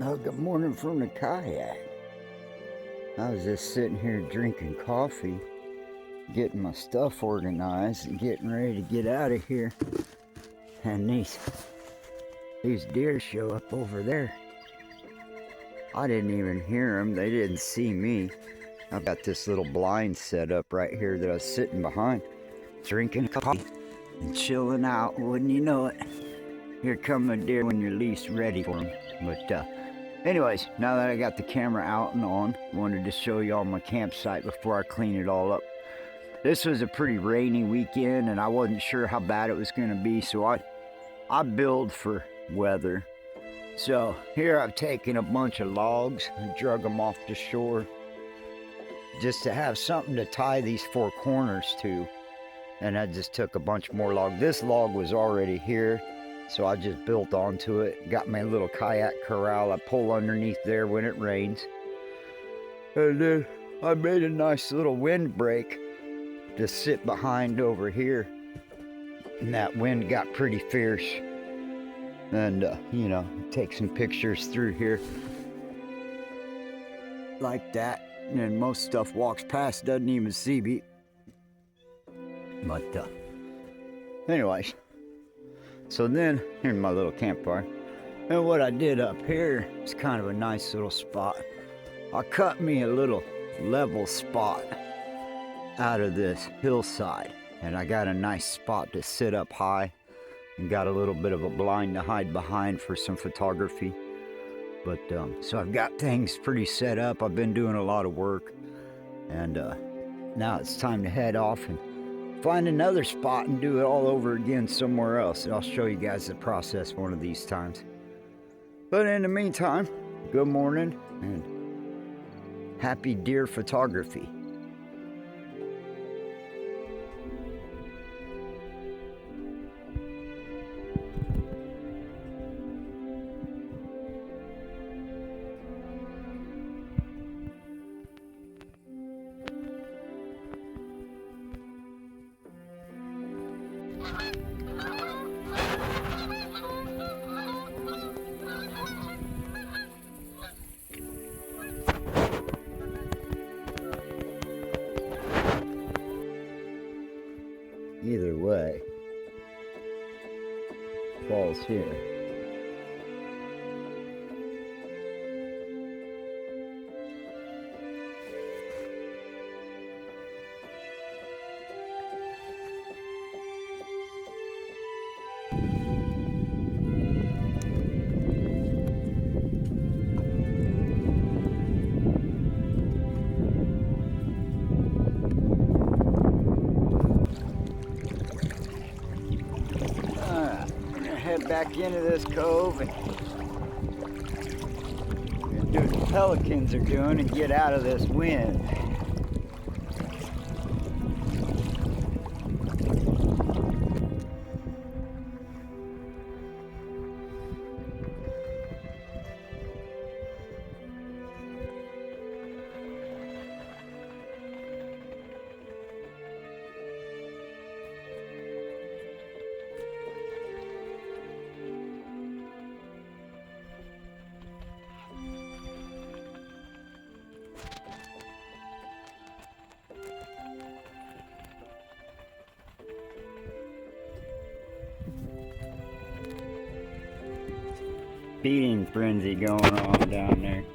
Good morning from the kayak. I was just sitting here drinking coffee, getting my stuff organized and getting ready to get out of here. And these deer show up over there. I didn't even hear them. They didn't see me. I've got this little blind set up right here that I was sitting behind, drinking coffee and chilling out. Wouldn't you know it? Here come a deer when you're least ready for them. But anyways, now that I got the camera out and on, wanted to show y'all my campsite before I clean it all up. This was a pretty rainy weekend and I wasn't sure how bad it was going to be, so I build for weather. So here I've taken a bunch of logs and drug them off the shore just to have something to tie these four corners to. And I just took a bunch more logs. This log was already here, so I just built onto it. Got my little kayak corral I pull underneath there when it rains. And then I made a nice little windbreak to sit behind over here. And that wind got pretty fierce. And, you know, take some pictures through here. Like that. And most stuff walks past, doesn't even see me. But, anyways. So then, here's my little campfire. And what I did up here is kind of a nice little spot. I cut me a little level spot out of this hillside. And I got a nice spot to sit up high. And got a little bit of a blind to hide behind for some photography. But, so I've got things pretty set up. I've been doing a lot of work. And now it's time to head off and find another spot and do it all over again somewhere else. And I'll show you guys the process one of these times. But in the meantime, good morning and happy deer photography. Either way, falls here. Head back into this cove and do what the pelicans are doing and get out of this wind. Feeding frenzy going on down there.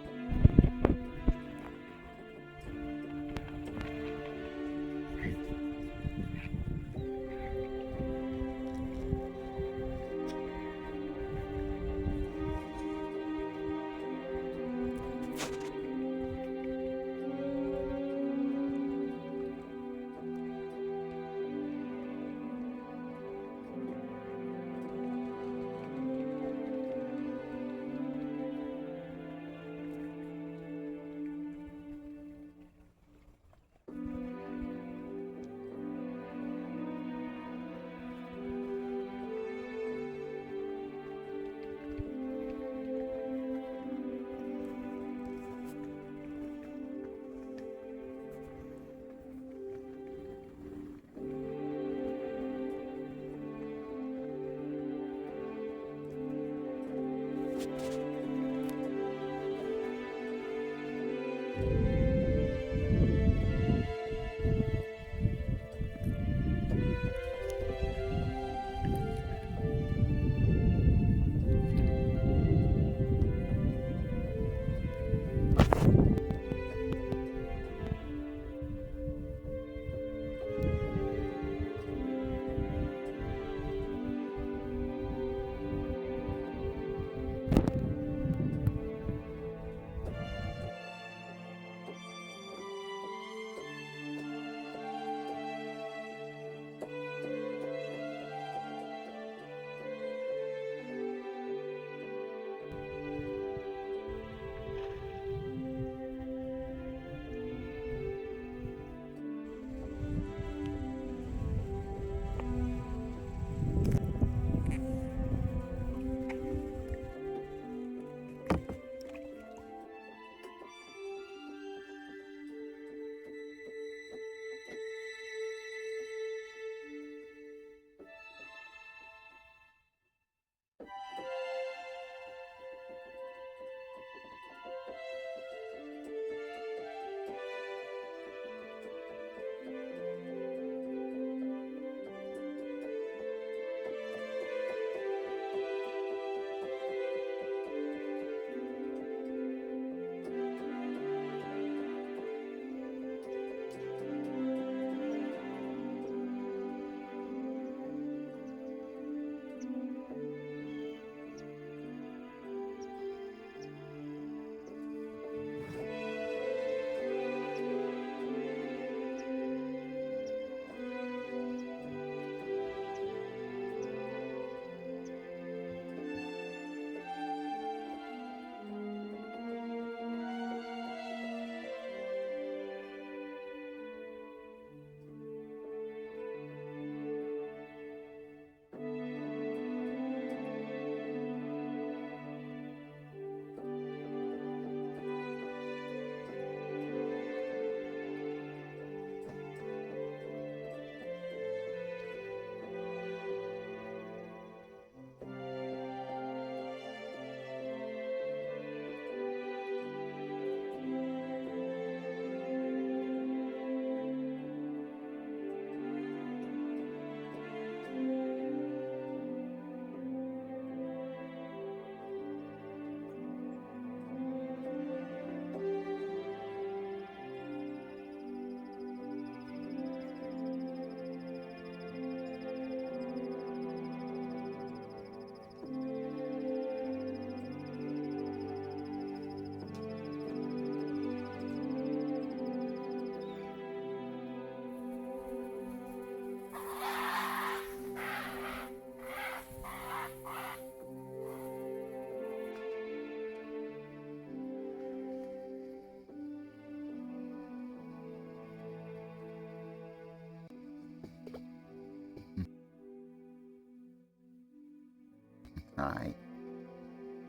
tonight?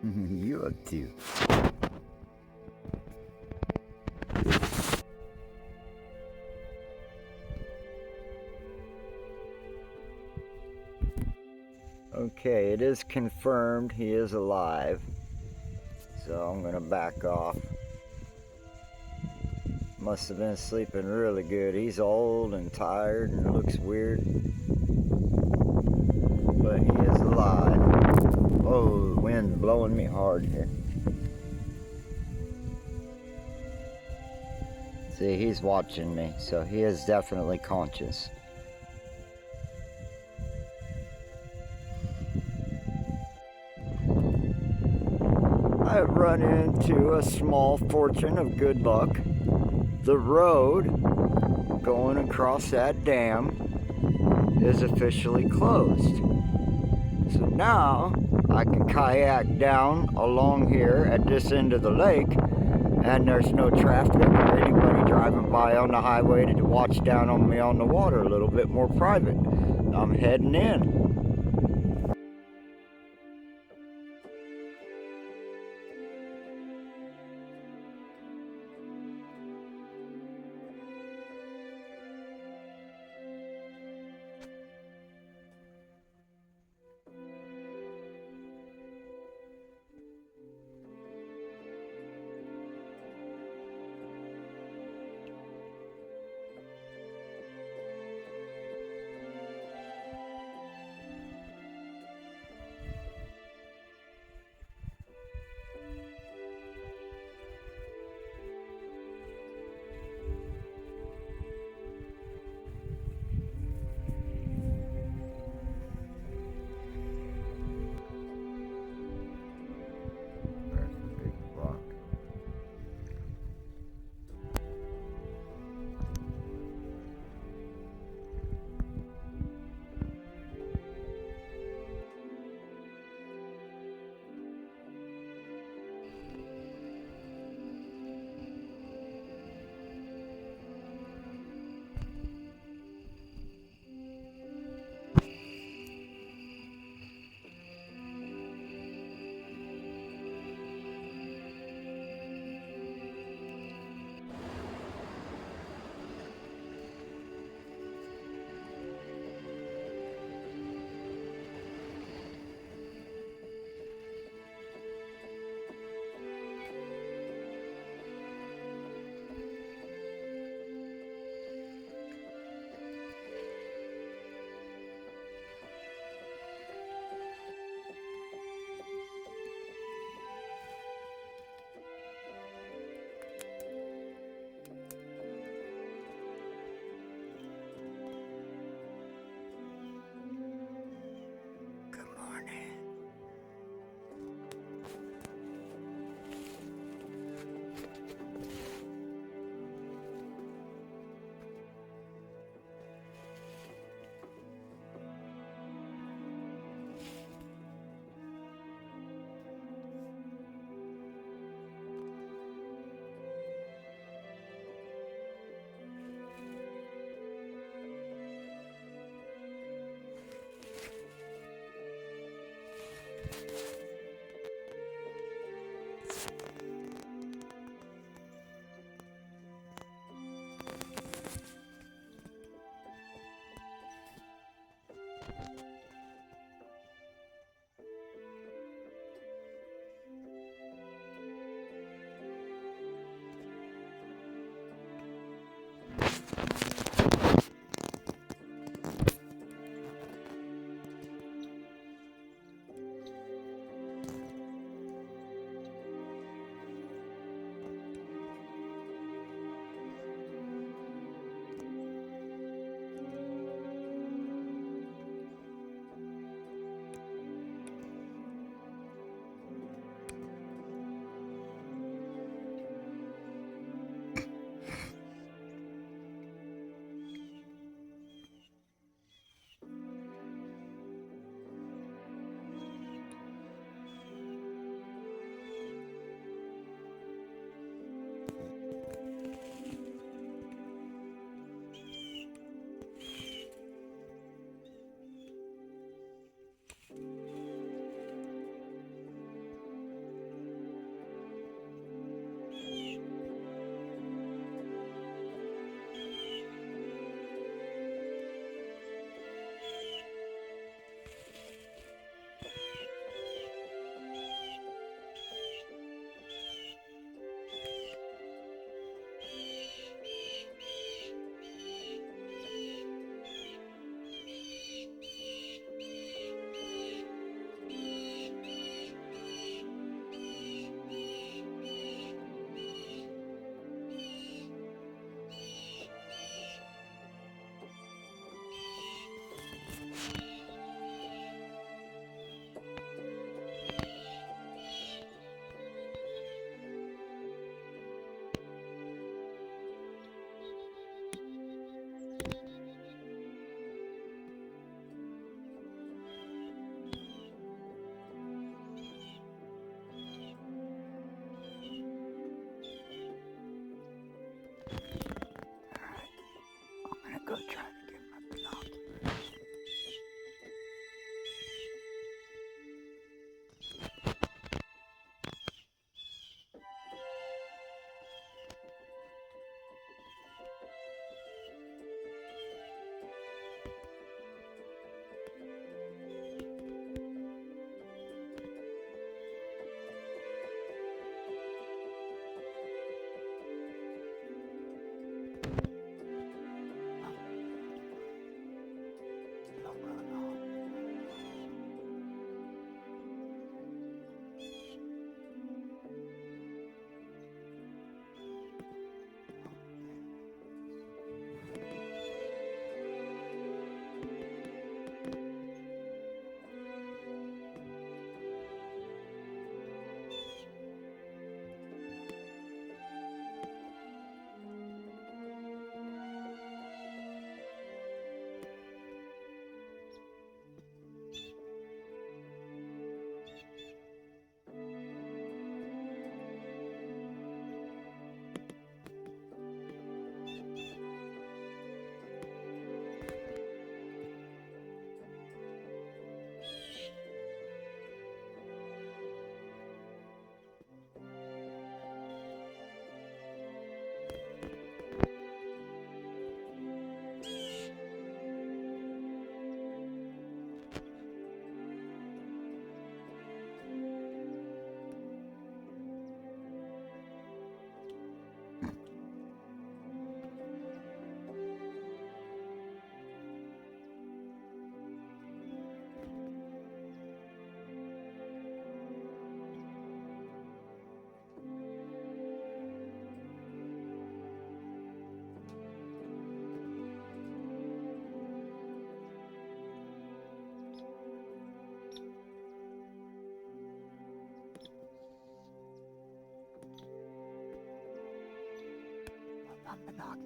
You up to? Okay, it is confirmed he is alive. So I'm gonna back off. Must have been sleeping really good. He's old and tired and looks weird. But he is alive. Oh, the wind's blowing me hard here. See, he's watching me, so he is definitely conscious. I've run into a small fortune of good luck. The road going across that dam is officially closed. So now I can kayak down along here at this end of the lake, and there's no traffic or anybody driving by on the highway to watch down on me on the water. A little bit more private. I'm heading in.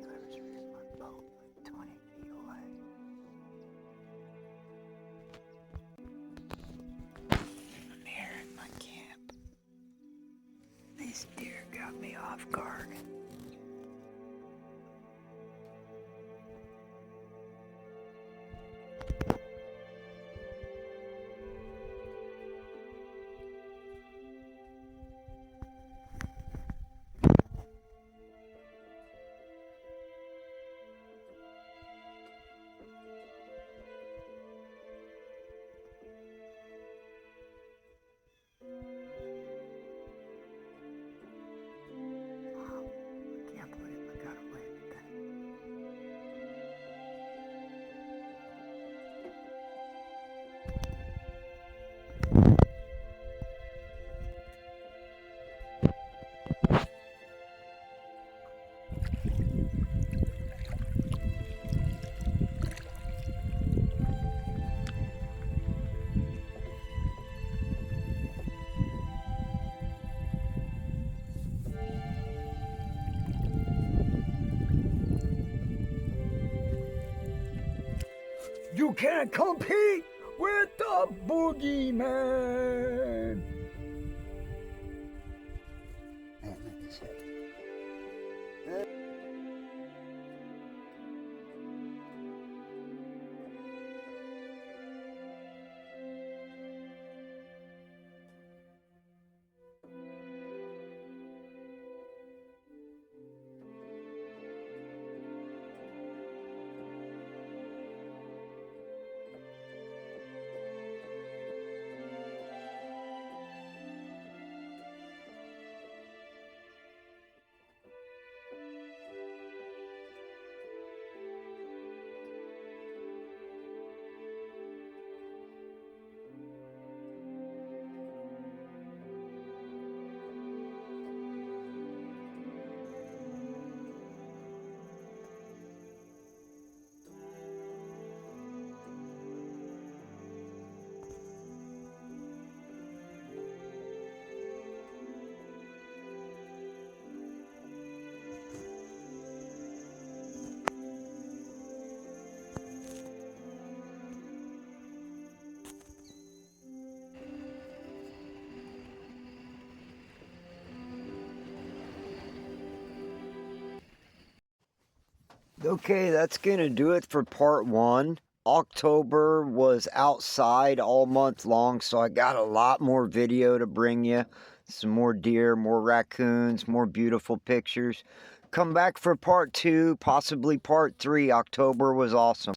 There's my boat like 20 feet away. I'm here in my camp. These deer got me off guard. You can't compete with the boogeyman. Okay, that's gonna do it for part one. October was outside all month long, so I got a lot more video to bring you. Some more deer, more raccoons, more beautiful pictures. Come back for part two, possibly part three. October was awesome.